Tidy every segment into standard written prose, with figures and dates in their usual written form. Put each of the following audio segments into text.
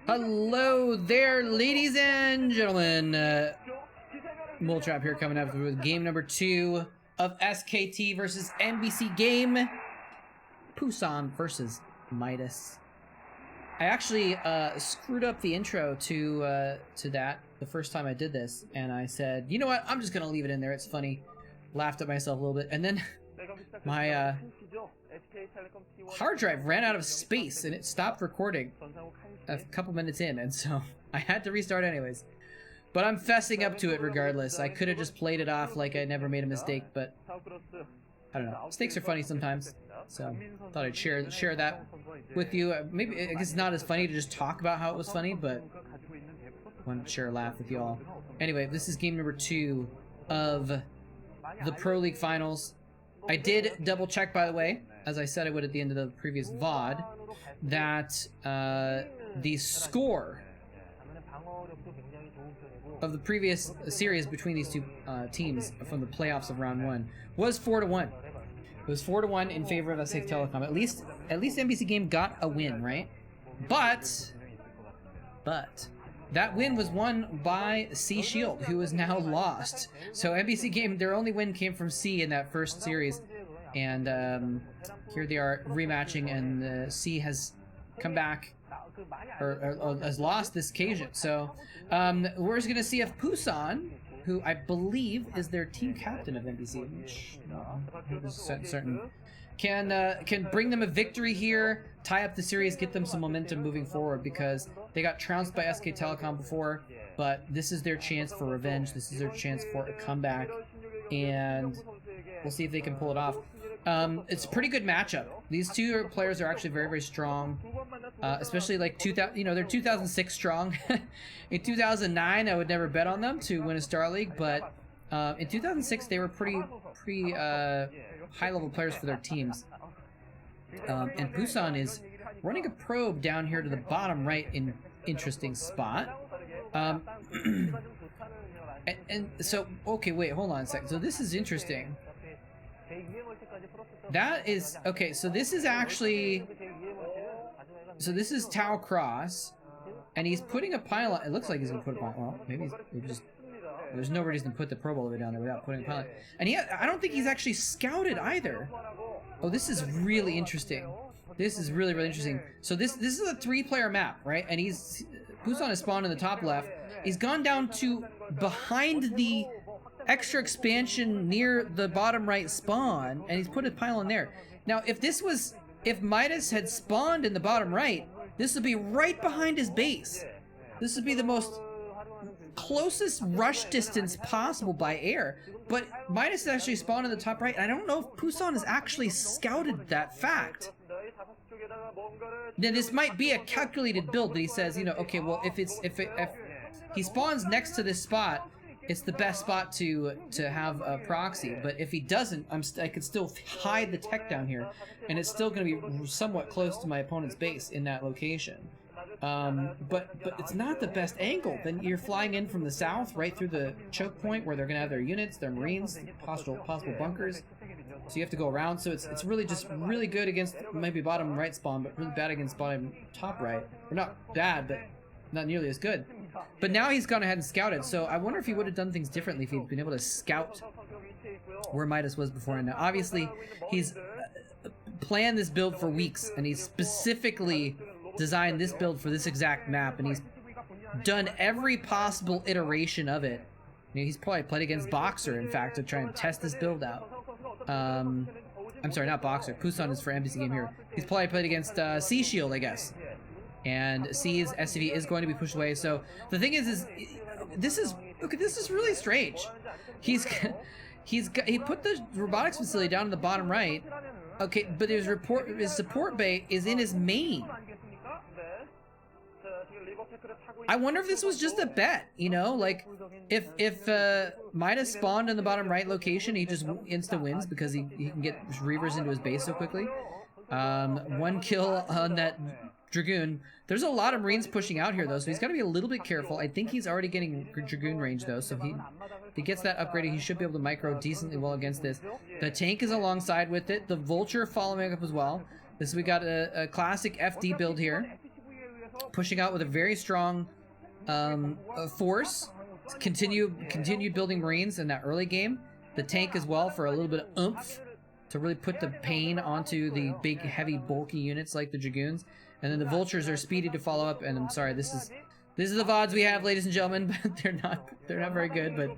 Hello there, ladies and gentlemen. Moletrap here, coming up with game number 2 of SKT versus MBC game. Pusan versus Midas. I actually screwed up the intro to that the first time I did this, and I said, you know what, I'm just gonna leave it in there, it's funny. Laughed at myself a little bit, and then my hard drive ran out of space and it stopped recording a couple minutes in, and so I had to restart anyways. But I'm fessing up to it regardless. I could have just played it off like I never made a mistake, but I don't know. Mistakes are funny sometimes, so thought I'd share that with you. Maybe I guess it's not as funny to just talk about how it was funny, but I wanted to share a laugh with you all. Anyway, this is game number 2 of the Pro League finals. I did double check, by the way, as I said I would at the end of the previous VOD, that the score of the previous series between these two teams from the playoffs of round 1 was 4-1. It was 4-1 in favor of SKT Telecom. At least MBC game got a win, right? But that win was won by C Shield, who is now lost. So MBC game, their only win came from C in that first series, and here they are rematching, and C has come back, or has lost this occasion. So we're just gonna see if Pusan, who I believe is their team captain of MBC, which is certain, can bring them a victory here, tie up the series, get them some momentum moving forward, because they got trounced by SK Telecom before, but this is their chance for revenge. This is their chance for a comeback, and we'll see if they can pull it off. It's a pretty good matchup. These two players are actually very, very strong, especially like 2000. You know, they're 2006 strong. In 2009, I would never bet on them to win a Star League, but in 2006 they were pretty high-level players for their teams. And Pusan is running a probe down here to the bottom right in interesting spot. And so, okay, wait, hold on a second. So this is interesting. That is, okay, so this is actually, so this is Tau Cross, and he's putting a pylon. It looks like he's going to put a pylon. Well, maybe he's just, there's no reason to put the probe all the way down there without putting a pylon. And I don't think he's actually scouted either. Oh, this is really interesting. This is really, really interesting. So this is a 3-player map, right? And Pusan is spawned in the top left. He's gone down to behind the extra expansion near the bottom right spawn, and he's put a pylon there. Now, if Midas had spawned in the bottom right, this would be right behind his base. This would be the most closest rush distance possible by air, but Midas actually spawned in the top right, and I don't know if Pusan has actually scouted that fact. Now, this might be a calculated build that he says, you know, okay, well, if he spawns next to this spot, it's the best spot to have a proxy, but if he doesn't, I could still hide the tech down here, and it's still going to be somewhat close to my opponent's base in that location. But it's not the best angle. Then you're flying in from the south, right through the choke point where they're going to have their units, their marines, possible bunkers. So you have to go around. So it's really just really good against maybe bottom right spawn, but really bad against bottom top right. Or not bad, but not nearly as good. But now he's gone ahead and scouted, so I wonder if he would have done things differently if he'd been able to scout where Midas was before. And now, obviously, he's planned this build for weeks, and he's specifically designed this build for this exact map, and he's done every possible iteration of it. You know, he's probably played against Boxer, in fact, to try and test this build out. I'm sorry, not Boxer. Pusan is for MBC game here. He's probably played against C Shield, I guess. And C's SCV is going to be pushed away. So the thing is this is really strange. He put the robotics facility down in the bottom right. Okay, but his support bay is in his main. I wonder if this was just a bet, you know, like if Midas spawned in the bottom right location, he just insta wins because he can get Reavers into his base so quickly. 1 kill on that Dragoon. There's a lot of Marines pushing out here, though, so he's got to be a little bit careful. I think he's already getting Dragoon range, though, so if he gets that upgraded, he should be able to micro decently well against this. The tank is alongside with it. The Vulture following up as well. We got a classic FD build here. pushing out with a very strong force. Continue building Marines in that early game. The tank as well for a little bit of oomph to really put the pain onto the big, heavy, bulky units like the Dragoons. And then the Vultures are speedy to follow up. And I'm sorry, this is the VODs we have, ladies and gentlemen, but they're not very good. But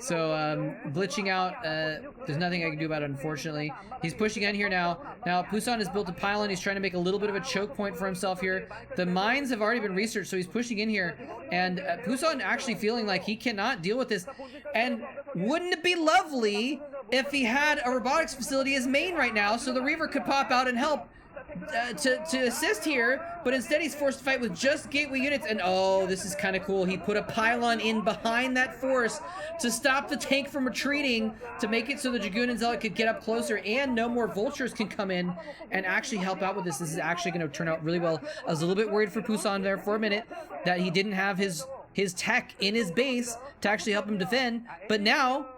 so glitching out, there's nothing I can do about it, unfortunately. He's pushing in here now. Now Pusan has built a pylon. He's trying to make a little bit of a choke point for himself here. The mines have already been researched, so he's pushing in here. And Pusan actually feeling like he cannot deal with this. And wouldn't it be lovely if he had a robotics facility as main right now, so the Reaver could pop out and help to assist here, but instead he's forced to fight with just gateway units. And oh, this is kind of cool. He put a pylon in behind that force to stop the tank from retreating, to make it so the Dragoon and Zealot could get up closer and no more Vultures can come in and actually help out with this. This is actually going to turn out really well. I was a little bit worried for Pusan there for a minute that he didn't have his tech in his base to actually help him defend, but now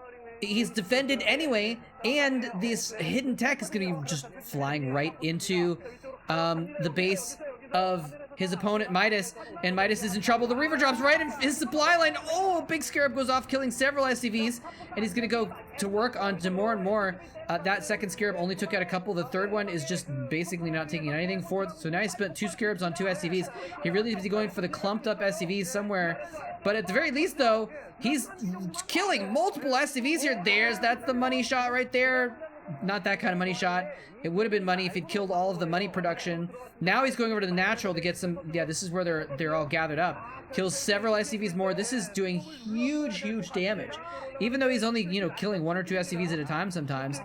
he's defended anyway, and this hidden tech is going to be just flying right into the base of his opponent, Midas, and Midas is in trouble. The Reaver drops right in his supply line. Oh, a big Scarab goes off, killing several SCVs, and he's going to go to work on more and more. That second Scarab only took out a couple. The third one is just basically not taking anything forth. So now he spent 2 Scarabs on 2 SCVs. He really needs to be going for the clumped up SCVs somewhere. But at the very least, though, he's killing multiple SCVs here. That's the money shot right there. Not that kind of money shot. It would have been money if he'd killed all of the money production. Now he's going over to the natural to get some. Yeah, this is where they're all gathered up. Kills several SCVs more. This is doing huge damage. Even though he's only, killing 1 or 2 SCVs at a time sometimes.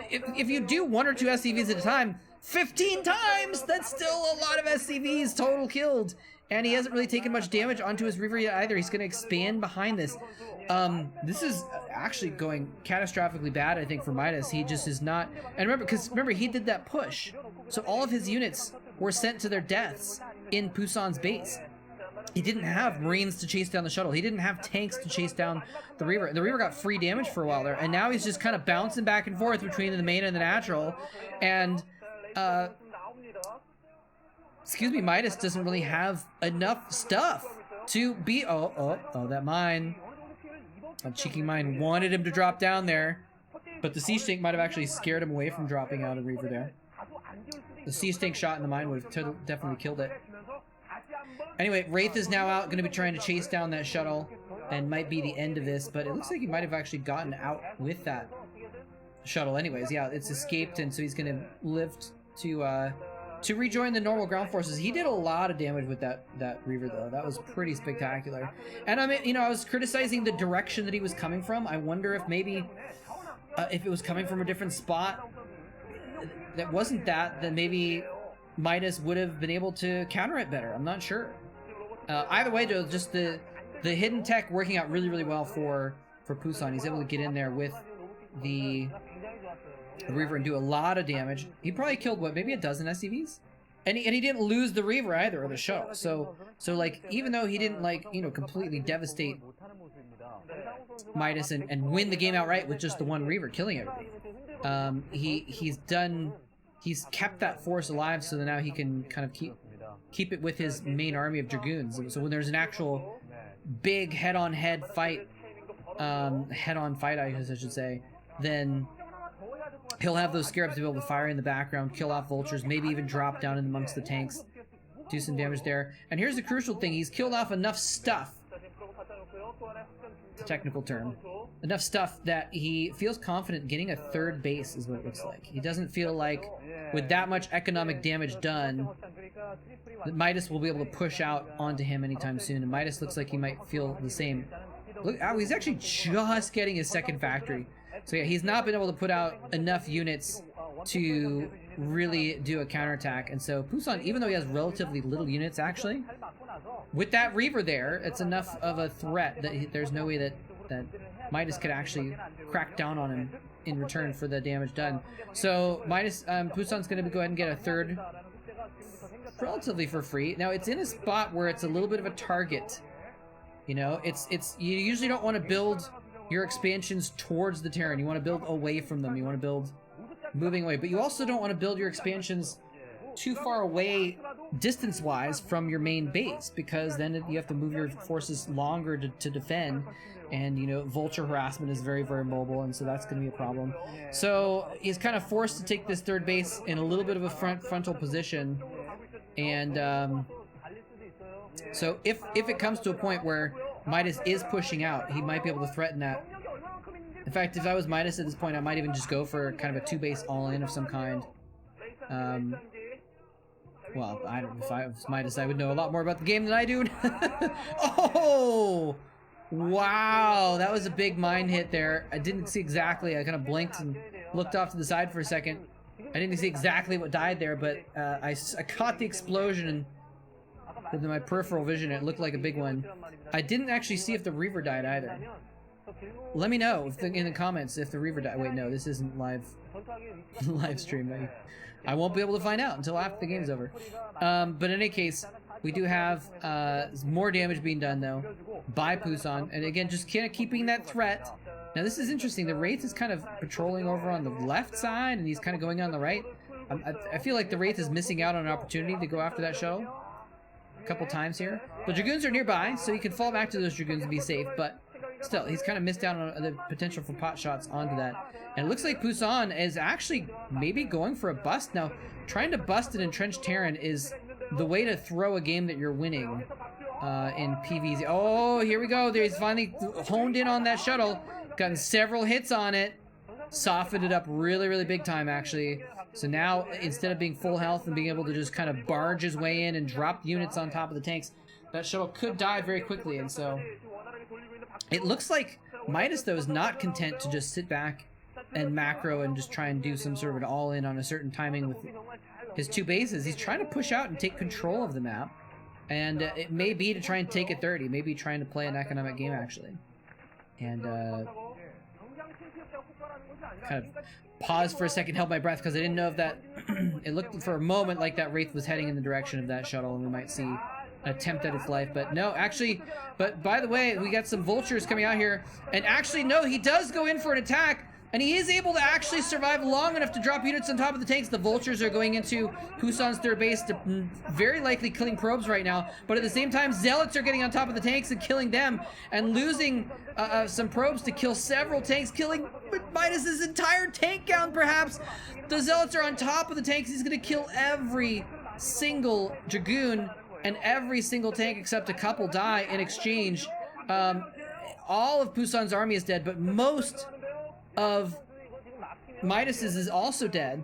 If you do 1 or 2 SCVs at a time, 15 times, that's still a lot of SCVs total killed. And he hasn't really taken much damage onto his Reaver yet either. He's going to expand behind this. This is actually going catastrophically bad, I think, for Midas. He just is not... And remember, he did that push. So all of his units were sent to their deaths in Pusan's base. He didn't have Marines to chase down the shuttle. He didn't have tanks to chase down the Reaver. The Reaver got free damage for a while there. And now he's just kind of bouncing back and forth between the main and the natural. And... excuse me, Midas doesn't really have enough stuff to be... Oh, that mine. A cheeky mine wanted him to drop down there, but the Sea Stink might have actually scared him away from dropping out a Reaver there. The Sea Stink shot in the mine would have definitely killed it. Anyway, Wraith is now out, going to be trying to chase down that shuttle, and might be the end of this, but it looks like he might have actually gotten out with that shuttle anyways. Yeah, it's escaped, and so he's going to live to rejoin the normal ground forces. He did a lot of damage with that Reaver, though. That was pretty spectacular. And I mean, I was criticizing the direction that he was coming from. I wonder if maybe if it was coming from a different spot that wasn't that, then maybe Midas would have been able to counter it better. I'm not sure. Either way, though, just the hidden tech working out really well for Pusan. He's able to get in there with the Reaver and do a lot of damage. He probably killed, what, maybe a dozen SCVs? And he didn't lose the Reaver either, or the shuttle. So like, even though he didn't, like, completely devastate Midas and win the game outright with just the one Reaver killing everything, he's kept that force alive so that now he can kind of keep it with his main army of Dragoons. So when there's an actual big head-on fight, I guess I should say, then he'll have those Scarabs to be able to fire in the background, kill off Vultures, maybe even drop down in amongst the tanks, do some damage there. And here's the crucial thing. He's killed off enough stuff, it's a technical term, enough stuff that he feels confident getting a 3rd base is what it looks like. He doesn't feel like, with that much economic damage done, that Midas will be able to push out onto him anytime soon. And Midas looks like he might feel the same. Look, he's actually just getting his 2nd factory. So yeah, he's not been able to put out enough units to really do a counterattack. And so Pusan, even though he has relatively little units, actually, with that Reaver there, it's enough of a threat that there's no way that Midas could actually crack down on him in return for the damage done. So Pusan's going to go ahead and get a 3rd relatively for free. Now it's in a spot where it's a little bit of a target. You usually don't want to build your expansions towards the Terran. You want to build away from them. You want to build moving away. But you also don't want to build your expansions too far away distance-wise from your main base, because then you have to move your forces longer to defend, and you know, vulture harassment is very, very mobile, and so that's going to be a problem. So he's kind of forced to take this third base in a little bit of a frontal position, and so if it comes to a point where Midas is pushing out, he might be able to threaten that. In fact, if I was Midas at this point, I might even just go for kind of a 2-base all-in of some kind. Well, I don't know, if I was Midas, I would know a lot more about the game than I do. Oh! Wow, that was a big mind hit there. I didn't see exactly, I kind of blinked and looked off to the side for a second. I didn't see exactly what died there, but I caught the explosion with my peripheral vision. It looked like a big one. I didn't actually see if the Reaver died either. Let me know if in the comments if the Reaver died. Wait, no, this isn't live stream. I won't be able to find out until after the game's over. But in any case, we do have more damage being done though by Pusan, and again, just kind of keeping that threat. Now this is interesting. The Wraith is kind of patrolling over on the left side, and he's kind of going on the right. I feel like the Wraith is missing out on an opportunity to go after that shuttle a couple times here. The Dragoons are nearby, so he can fall back to those Dragoons and be safe, but still, he's kind of missed out on the potential for pot shots onto that. And it looks like Pusan is actually maybe going for a bust. Now, trying to bust an entrenched Terran is the way to throw a game that you're winning in PvZ. Oh, here we go. He's finally honed in on that shuttle. Gotten several hits on it. Softened it up really, really big time, actually. So now, instead of being full health and being able to just kind of barge his way in and drop units on top of the tanks, that shuttle could die very quickly, and so it looks like Midas, though, is not content to just sit back and macro and just try and do some sort of an all-in on a certain timing with his 2 bases. He's trying to push out and take control of the map, and it may be to try and take a 30, maybe trying to play an economic game, actually. And kind of pause for a second, held my breath, because I didn't know if that it looked for a moment like that Wraith was heading in the direction of that shuttle, and we might see an attempt at its life, but no, actually. But by the way, we got some vultures coming out here, and actually, no, he does go in for an attack, and he is able to actually survive long enough to drop units on top of the tanks. The vultures are going into Pusan's third base, to very likely killing probes right now, but at the same time, zealots are getting on top of the tanks and killing them, and losing some probes to kill several tanks, killing Midas's entire tank count, perhaps. The zealots are on top of the tanks. He's going to kill every single Dragoon, and every single tank except a couple die in exchange. All of Pusan's army is dead, but most of Midas's is also dead.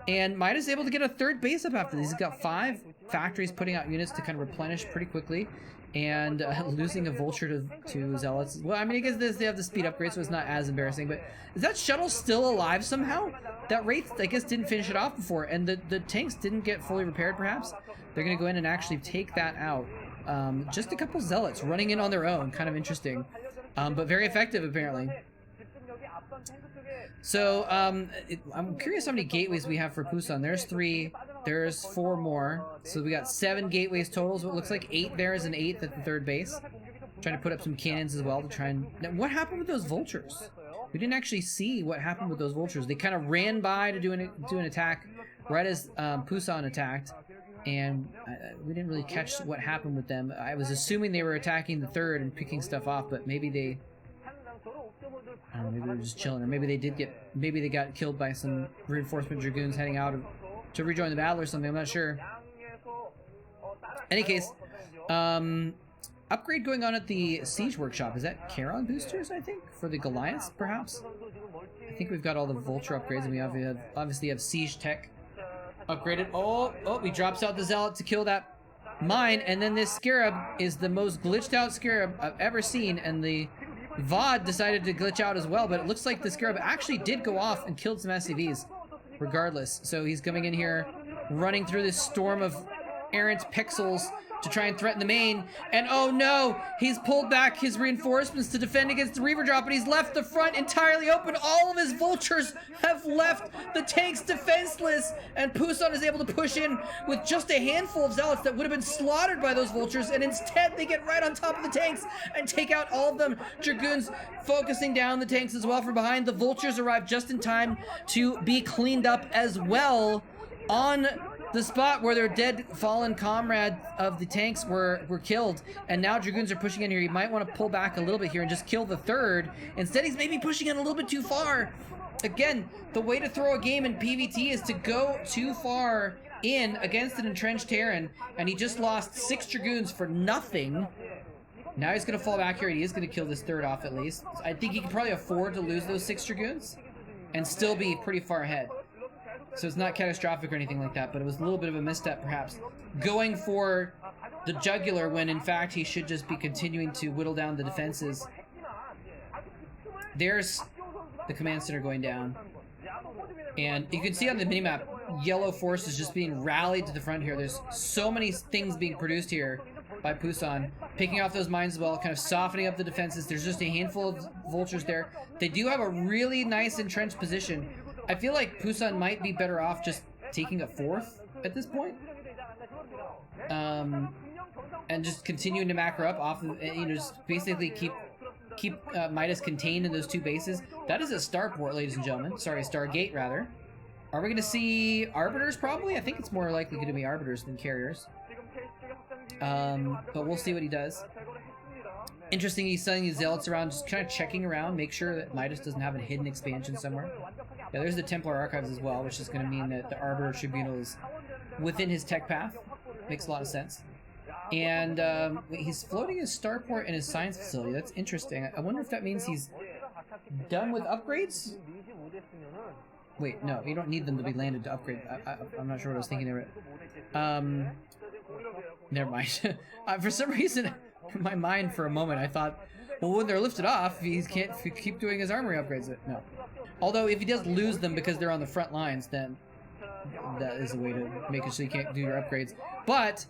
And Midas is able to get a third base up after this. He's got 5 factories putting out units to kind of replenish pretty quickly. And losing a vulture to zealots. Well, I mean, I guess they have the speed upgrade, so it's not as embarrassing. But is that shuttle still alive somehow? That Wraith, I guess, didn't finish it off before. And the tanks didn't get fully repaired, perhaps. They're going to go in and actually take that out. Just a couple zealots running in on their own. Kind of interesting. But very effective, apparently. So, I'm curious how many gateways we have for Pusan. There's 3. There's 4 more. So we got 7 gateways total. So it looks like 8 there is an 8th at the third base. Trying to put up some cannons as well to try and... Now, what happened with those vultures? We didn't actually see what happened with those vultures. They kind of ran by to do an attack right as Pusan attacked. And we didn't really catch what happened with them. I was assuming they were attacking the third and picking stuff off, but maybe they... I don't know, maybe they were just chilling, or maybe they got killed by some reinforcement Dragoons heading out to rejoin the battle or something. I'm not sure. Any case, upgrade going on at the Siege Workshop. Is that Charon boosters, I think? For the Goliaths, perhaps? I think we've got all the Vulture upgrades, and we obviously have Siege Tech upgraded. Oh, he drops out the Zealot to kill that mine, and then this Scarab is the most glitched out Scarab I've ever seen, and the VOD decided to glitch out as well, but it looks like the Scarab actually did go off and killed some SCVs regardless. So he's coming in here, running through this storm of errant pixels to try and threaten the main, and oh no, he's pulled back his reinforcements to defend against the Reaver drop, and he's left the front entirely open. All of his vultures have left the tanks defenseless, and Pusan is able to push in with just a handful of zealots that would have been slaughtered by those vultures, and instead they get right on top of the tanks and take out all of them. Dragoons focusing down the tanks as well from behind. The vultures arrive just in time to be cleaned up as well on the spot where their dead fallen comrade of the tanks were killed, and now Dragoons are pushing in here. He might want to pull back a little bit here and just kill the third. Instead, he's maybe pushing in a little bit too far. Again, the way to throw a game in PvT is to go too far in against an entrenched Terran, and he just lost 6 Dragoons for nothing. Now he's going to fall back here, and he is going to kill this third off at least. I think he can probably afford to lose those 6 Dragoons and still be pretty far ahead. So it's not catastrophic or anything like that, but it was a little bit of a misstep perhaps. Going for the jugular when in fact he should just be continuing to whittle down the defenses. There's the command center going down. And you can see on the minimap, yellow force is just being rallied to the front here. There's so many things being produced here by Pusan. Picking off those mines as well, kind of softening up the defenses. There's just a handful of vultures there. They do have a really nice entrenched position. I feel like Pusan might be better off just taking a 4th at this point. And just continuing to macro up off of, you know, just basically keep Midas contained in those 2 bases. That is a starport, ladies and gentlemen. Sorry, a Stargate, rather. Are we going to see Arbiters, probably? I think it's more likely going to be Arbiters than Carriers. But we'll see what he does. Interesting, he's sending these Zealots around, just kind of checking around, make sure that Midas doesn't have a hidden expansion somewhere. Yeah, there's the Templar Archives as well, which is going to mean that the Arbiter Tribunal is within his tech path. Makes a lot of sense. And he's floating his starport in his science facility. That's interesting. I wonder if that means he's done with upgrades? Wait, no, you don't need them to be landed to upgrade. I'm not sure what I was thinking there. Never mind. For some reason, in my mind for a moment, I thought, well, when they're lifted off, he can't keep doing his armory upgrades. No. Although, if he does lose them because they're on the front lines, then that is a way to make it so you can't do your upgrades. But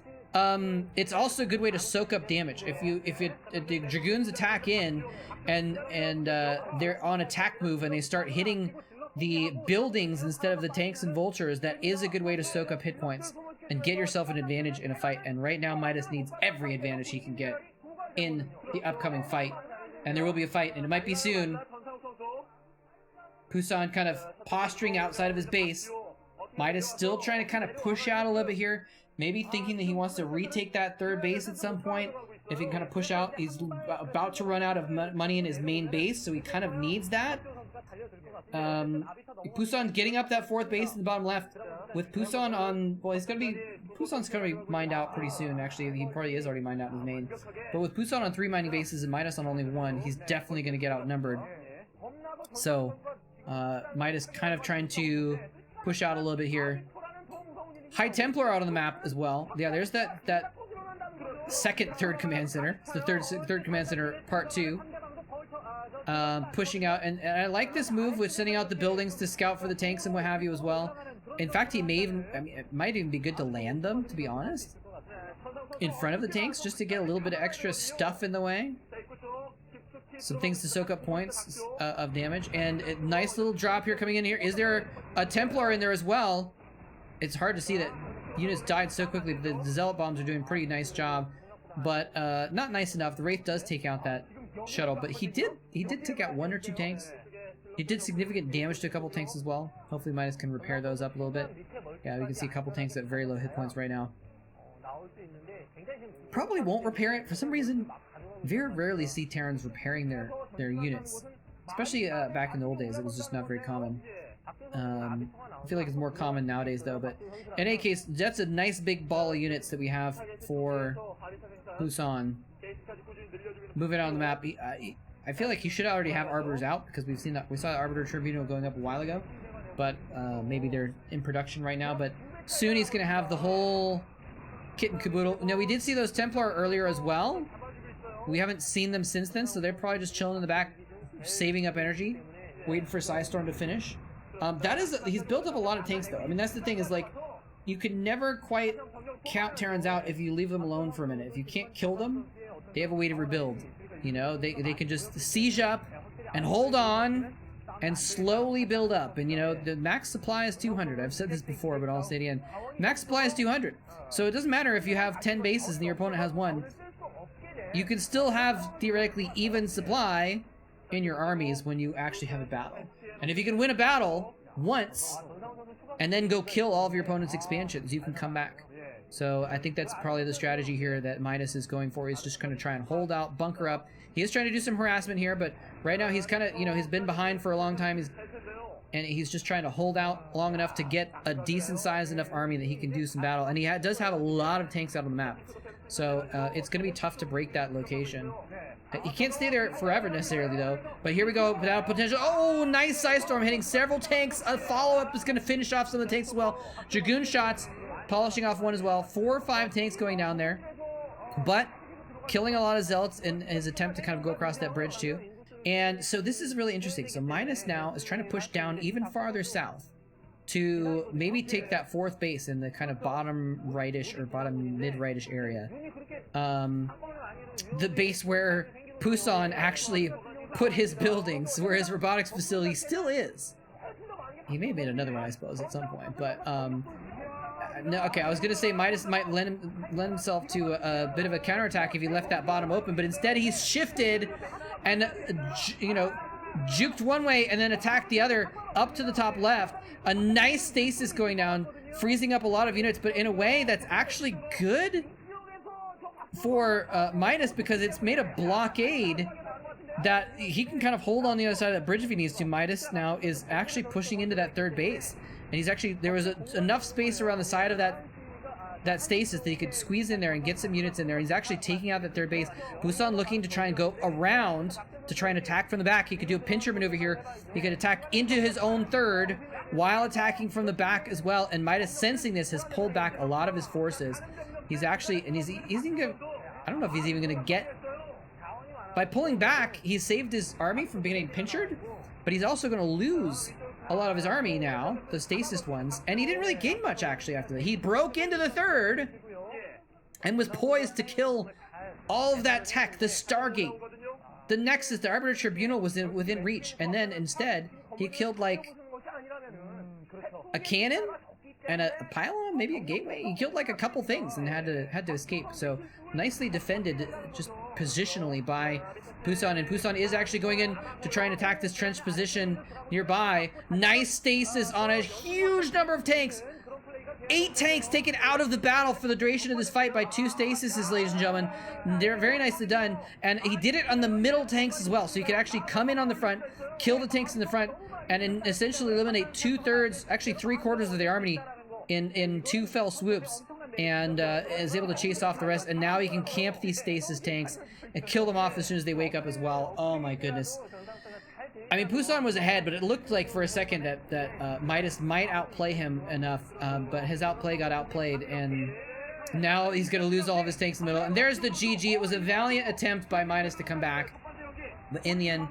it's also a good way to soak up damage. If the Dragoons attack in and they're on attack move and they start hitting the buildings instead of the tanks and vultures, that is a good way to soak up hit points and get yourself an advantage in a fight. And right now Midas needs every advantage he can get in the upcoming fight. And there will be a fight, and it might be soon. Pusan kind of posturing outside of his base. Midas still trying to kind of push out a little bit here. Maybe thinking that he wants to retake that 3rd base at some point. If he can kind of push out, he's about to run out of money in his main base, so he kind of needs that. Pusan getting up that 4th base in the bottom left. With Pusan on, well, Pusan's gonna be mined out pretty soon. Actually, he probably is already mined out in his main. But with Pusan on 3 mining bases and Midas on only 1, he's definitely gonna get outnumbered. So, Midas kind of trying to push out a little bit here. High Templar out on the map as well. Yeah, there's that third command center. It's the third command center part 2. Pushing out, and I like this move with sending out the buildings to scout for the tanks and what have you as well. In fact, he may even, I mean, it might even be good to land them, to be honest, in front of the tanks, just to get a little bit of extra stuff in the way. Some things to soak up points of damage, and a nice little drop here coming in here. Is there a Templar in there as well? It's hard to see that units died so quickly. The Zealot bombs are doing a pretty nice job, but not nice enough. The Wraith does take out that shuttle, but he did take out 1 or 2 tanks. He did significant damage to a couple tanks as well. Hopefully Midas can repair those up a little bit. Yeah, we can see a couple tanks at very low hit points right now. Probably won't repair it. For some reason, very rarely see Terrans repairing their units. Especially back in the old days, it was just not very common. I feel like it's more common nowadays though, but in any case, that's a nice big ball of units that we have for Pusan. Moving on the map, I feel like he should already have Arbiters out, because we saw the Arbiter Tribunal going up a while ago, but maybe they're in production right now. But soon he's going to have the whole kit and caboodle. Now, we did see those Templar earlier as well. We haven't seen them since then, so they're probably just chilling in the back, saving up energy, waiting for Psystorm to finish. He's built up a lot of tanks though. I mean, that's the thing, is like, you can never quite count Terrans out if you leave them alone for a minute. If you can't kill them, they have a way to rebuild. You know, they can just siege up and hold on and slowly build up. And you know, the max supply is 200. I've said this before, but I'll say it again. Max supply is 200. So it doesn't matter if you have 10 bases and your opponent has 1. You can still have theoretically even supply in your armies when you actually have a battle. And if you can win a battle once, and then go kill all of your opponent's expansions. You can come back. So I think that's probably the strategy here that Midas is going for. He's just going to try and hold out, bunker up. He is trying to do some harassment here, but right now he's kind of, you know, he's been behind for a long time. He's just trying to hold out long enough to get a decent sized enough army that he can do some battle. And he does have a lot of tanks out on the map. So it's going to be tough to break that location. He can't stay there forever necessarily though. But here we go, without potential. Oh, nice Side Storm hitting several tanks. A follow-up is going to finish off some of the tanks as well. Dragoon shots. Polishing off one as well. 4 or 5 tanks going down there. But killing a lot of zealots in his attempt to kind of go across that bridge too. And so this is really interesting. So Midas now is trying to push down even farther south to maybe take that 4th base in the kind of bottom rightish or bottom mid rightish area. The base where Pusan actually put his buildings, where his robotics facility still is. He may have made another one, I suppose, at some point. But no, okay, I was gonna say Midas might lend himself to a bit of a counterattack if he left that bottom open, but instead he's shifted and, you know, juked one way and then attacked the other up to the top left. A nice stasis going down, freezing up a lot of units, but in a way that's actually good for Midas, because it's made a blockade that he can kind of hold on the other side of that bridge if he needs to. Midas now is actually pushing into that 3rd base. And he's actually, there was enough space around the side of that stasis that he could squeeze in there and get some units in there. He's actually taking out that 3rd base. Pusan looking to try and go around to try and attack from the back. He could do a pincher maneuver here. He could attack into his own 3rd while attacking from the back as well. And Midas, sensing this, has pulled back a lot of his forces. He's actually, and he's even gonna, I don't know if he's even gonna get, by pulling back, he's saved his army from getting pinchered, but he's also gonna lose a lot of his army now, the stasis ones, and he didn't really gain much actually after that. He broke into the 3rd and was poised to kill all of that tech, the Stargate, the Nexus, the Arbiter Tribunal was within reach, and then instead he killed like a cannon and a pylon, maybe a gateway. He killed like a couple things and had to escape. So nicely defended, just positionally by Pusan, and Pusan is actually going in to try and attack this trench position nearby. Nice stasis on a huge number of tanks. 8 tanks taken out of the battle for the duration of this fight by 2 stasises, ladies and gentlemen. They're very nicely done, and he did it on the middle tanks as well, so he could actually come in on the front, kill the tanks in the front, and essentially eliminate 2/3, actually 3/4 of the army in 2 fell swoops, and is able to chase off the rest. And now he can camp these stasis tanks and kill them off as soon as they wake up as well. Oh my goodness. I mean, Pusan was ahead, but it looked like for a second that Midas might outplay him enough, but his outplay got outplayed, and now he's going to lose all of his tanks in the middle. And there's the GG. It was a valiant attempt by Midas to come back, but in the end,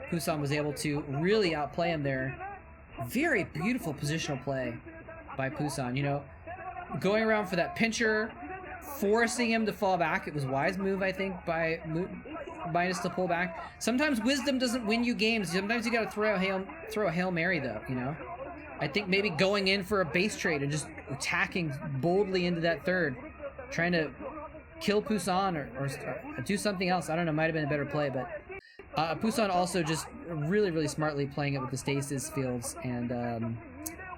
Pusan was able to really outplay him there. Very beautiful positional play by Pusan, you know, going around for that pincher, forcing him to fall back. It was a wise move, I think, by Midas to pull back. Sometimes wisdom doesn't win you games. Sometimes you gotta throw a Hail Mary, though, you know? I think maybe going in for a base trade and just attacking boldly into that 3rd, trying to kill Pusan or do something else. I don't know, might have been a better play, but Pusan also just really, really smartly playing it with the stasis fields and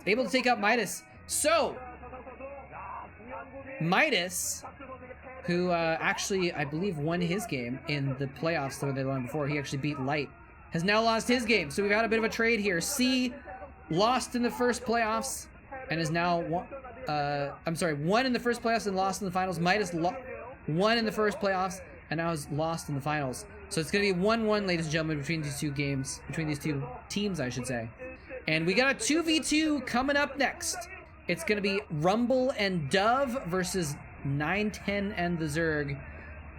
able to take out Midas. So, Midas, who actually, I believe, won his game in the playoffs where they won before. He actually beat Light. Has now lost his game. So we've got a bit of a trade here. C lost in the first playoffs and is now won in the first playoffs and lost in the finals. Midas won in the first playoffs and now is lost in the finals. So it's going to be 1-1, ladies and gentlemen, between these two games, between these two teams, I should say. And we got a 2v2 coming up next. It's going to be Rumble and Dove versus 910 and the Zerg.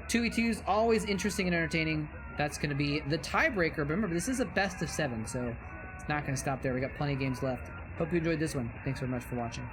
2v2's always interesting and entertaining. That's going to be the tiebreaker. Remember, this is a best of 7, so it's not going to stop there. We got plenty of games left. Hope you enjoyed this one. Thanks very much for watching.